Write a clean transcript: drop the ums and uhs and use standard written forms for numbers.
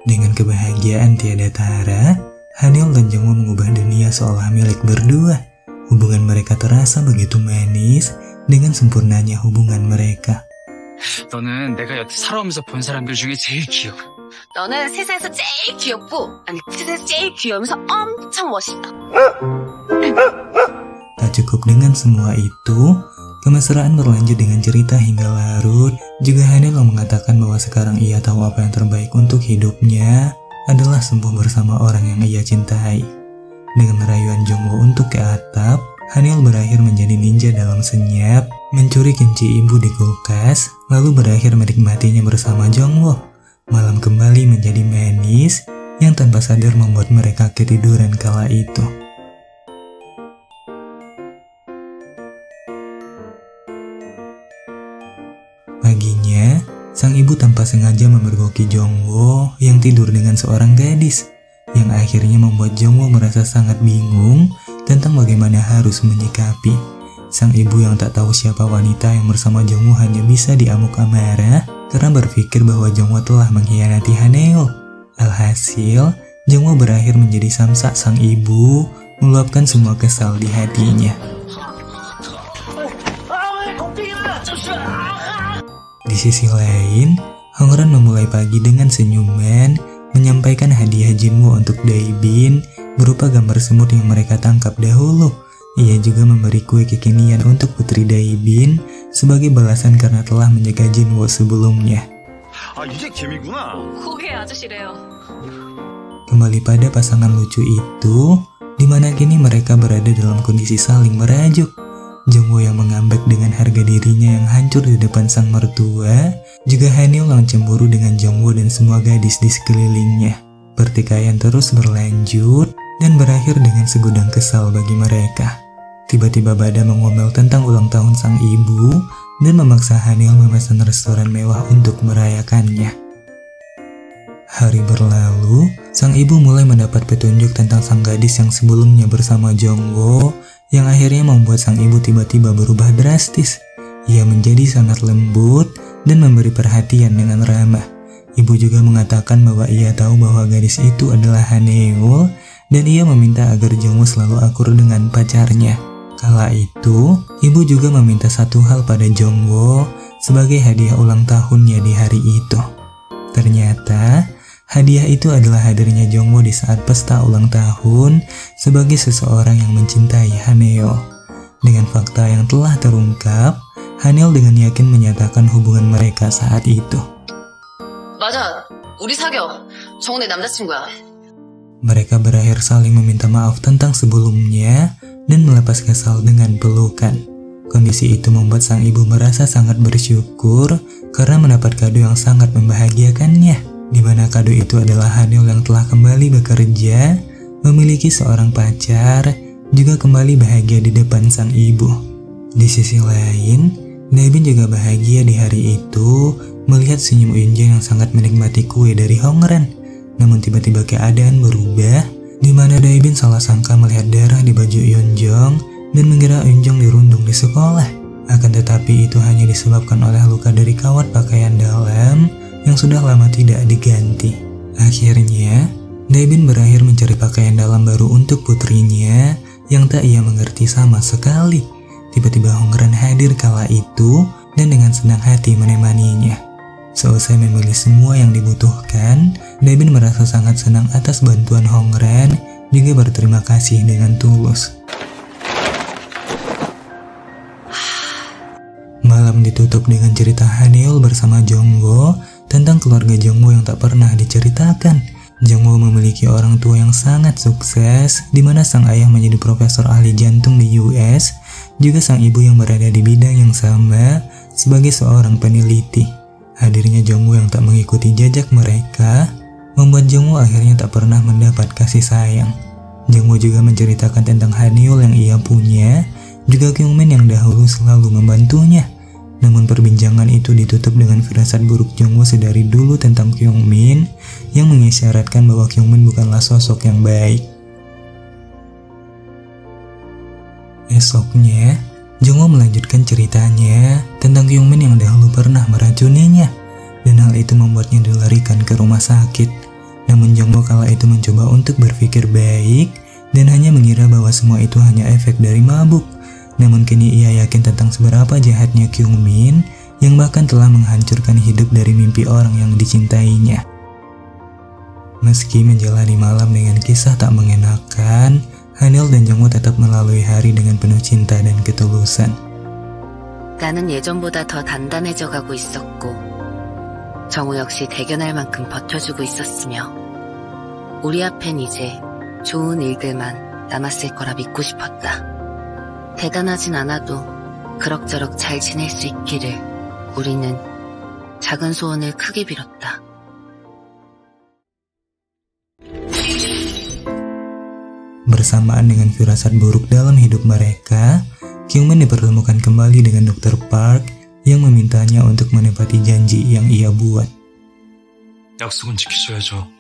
Dengan kebahagiaan tiada tara, Haniel dan Jongwoo mengubah dunia seolah milik berdua. Hubungan mereka terasa begitu manis dengan sempurnanya hubungan mereka. 너는 내가 여태 살아오면서 본 사람들 중에 제일 귀여워. 너는 세상에서 제일 귀엽고, 아니 세상에서 제일 귀여우면서 엄청 멋있다. Tak cukup dengan semua itu, kemesraan berlanjut dengan cerita hingga larut. Juga Haniel mengatakan bahwa sekarang ia tahu apa yang terbaik untuk hidupnya adalah sembuh bersama orang yang ia cintai. Dengan rayuan Jongwoo untuk ke atap, Haniel berakhir menjadi ninja dalam senyap, mencuri kunci ibu di kulkas, lalu berakhir menikmatinya bersama Jongwoo. Malam kembali menjadi manis, yang tanpa sadar membuat mereka ketiduran kala itu. Paginya, sang ibu tanpa sengaja memergoki Jongwoo yang tidur dengan seorang gadis, yang akhirnya membuat Jongwoo merasa sangat bingung tentang bagaimana harus menyikapi. Sang ibu yang tak tahu siapa wanita yang bersama Jongwoo hanya bisa diamuk amarah karena berpikir bahwa Jongwoo telah mengkhianati Haniel. Alhasil, Jongwoo berakhir menjadi samsak sang ibu, meluapkan semua kesal di hatinya. Di sisi lain, Hongran memulai pagi dengan senyuman, menyampaikan hadiah Jinwoo untuk Daebin berupa gambar semut yang mereka tangkap dahulu. Ia juga memberi kue kekinian untuk putri Daebin sebagai balasan karena telah menjaga Jinwoo sebelumnya. Kembali pada pasangan lucu itu, di mana kini mereka berada dalam kondisi saling merajuk. Jongwoo yang mengambek dengan harga dirinya yang hancur di depan sang mertua, juga Haniel yang cemburu dengan Jongwoo dan semua gadis di sekelilingnya. Pertikaian terus berlanjut dan berakhir dengan segudang kesal bagi mereka. Tiba-tiba Bada mengomel tentang ulang tahun sang ibu dan memaksa Haniel memesan restoran mewah untuk merayakannya. Hari berlalu, sang ibu mulai mendapat petunjuk tentang sang gadis yang sebelumnya bersama Jongwoo, yang akhirnya membuat sang ibu tiba-tiba berubah drastis. Ia menjadi sangat lembut dan memberi perhatian dengan ramah. Ibu juga mengatakan bahwa ia tahu bahwa gadis itu adalah Haniel dan ia meminta agar Jongwoo selalu akur dengan pacarnya. Kala itu, ibu juga meminta satu hal pada Jongwoo sebagai hadiah ulang tahunnya di hari itu. Ternyata, hadiah itu adalah hadirnya Jongwoo di saat pesta ulang tahun sebagai seseorang yang mencintai Haniel. Dengan fakta yang telah terungkap, Haniel dengan yakin menyatakan hubungan mereka saat itu. 맞아, 우리 사겨. 정우 내 남자친구야. Mereka berakhir saling meminta maaf tentang sebelumnya dan melepas kesal dengan pelukan. Kondisi itu membuat sang ibu merasa sangat bersyukur karena mendapat kado yang sangat membahagiakannya, di mana kado itu adalah Haniel yang telah kembali bekerja, memiliki seorang pacar, juga kembali bahagia di depan sang ibu. Di sisi lain, Daebin juga bahagia di hari itu melihat senyum Eunjung yang sangat menikmati kue dari Hongran. Namun tiba-tiba keadaan berubah, di mana Daebin salah sangka melihat darah di baju Eunjung dan mengira Eunjung dirundung di sekolah. Akan tetapi itu hanya disebabkan oleh luka dari kawat pakaian dalam yang sudah lama tidak diganti. Akhirnya, Daebin berakhir mencari pakaian dalam baru untuk putrinya yang tak ia mengerti sama sekali. Tiba-tiba Hongran hadir kala itu dan dengan senang hati menemaninya. Selesai memilih semua yang dibutuhkan, Daebin merasa sangat senang atas bantuan Hongran, juga berterima kasih dengan tulus. Malam ditutup dengan cerita Haniel bersama Jongwoo tentang keluarga Jongwoo yang tak pernah diceritakan. Jongwoo memiliki orang tua yang sangat sukses, di mana sang ayah menjadi profesor ahli jantung di US, juga sang ibu yang berada di bidang yang sama sebagai seorang peneliti. Hadirnya Jongwoo yang tak mengikuti jejak mereka membuat Jongwoo akhirnya tak pernah mendapat kasih sayang. Jongwoo juga menceritakan tentang Haniel yang ia punya, juga Kyungmin yang dahulu selalu membantunya. Namun perbincangan itu ditutup dengan firasat buruk Jongwoo sedari dulu tentang Kyungmin yang mengisyaratkan bahwa Kyungmin bukanlah sosok yang baik. Esoknya, Jongwoo melanjutkan ceritanya tentang Kyungmin yang dahulu pernah meracuninya, dan hal itu membuatnya dilarikan ke rumah sakit. Namun Jongwoo kala itu mencoba untuk berpikir baik dan hanya mengira bahwa semua itu hanya efek dari mabuk. Namun kini ia yakin tentang seberapa jahatnya Kyungmin yang bahkan telah menghancurkan hidup dari mimpi orang yang dicintainya. Meski menjalani malam dengan kisah tak mengenakan, Hanil dan Jongwoo tetap melalui hari dengan penuh cinta dan ketulusan. 나는 예전보다 더 단단해져 가고 있었고 정우 역시 대견할 만큼 버텨주고 있었으며 우리 앞엔 이제 좋은 일들만 남았을 거라 믿고 싶었다. 대단하진 않아도 그럭저럭 잘 지낼 수 있기를 우리는 작은 소원을 크게 빌었다. Bersamaan dengan firasat buruk dalam hidup mereka, Kyungmin dipertemukan kembali dengan Dr. Park yang memintanya untuk menepati janji yang ia buat. 약속은 지키셔야죠.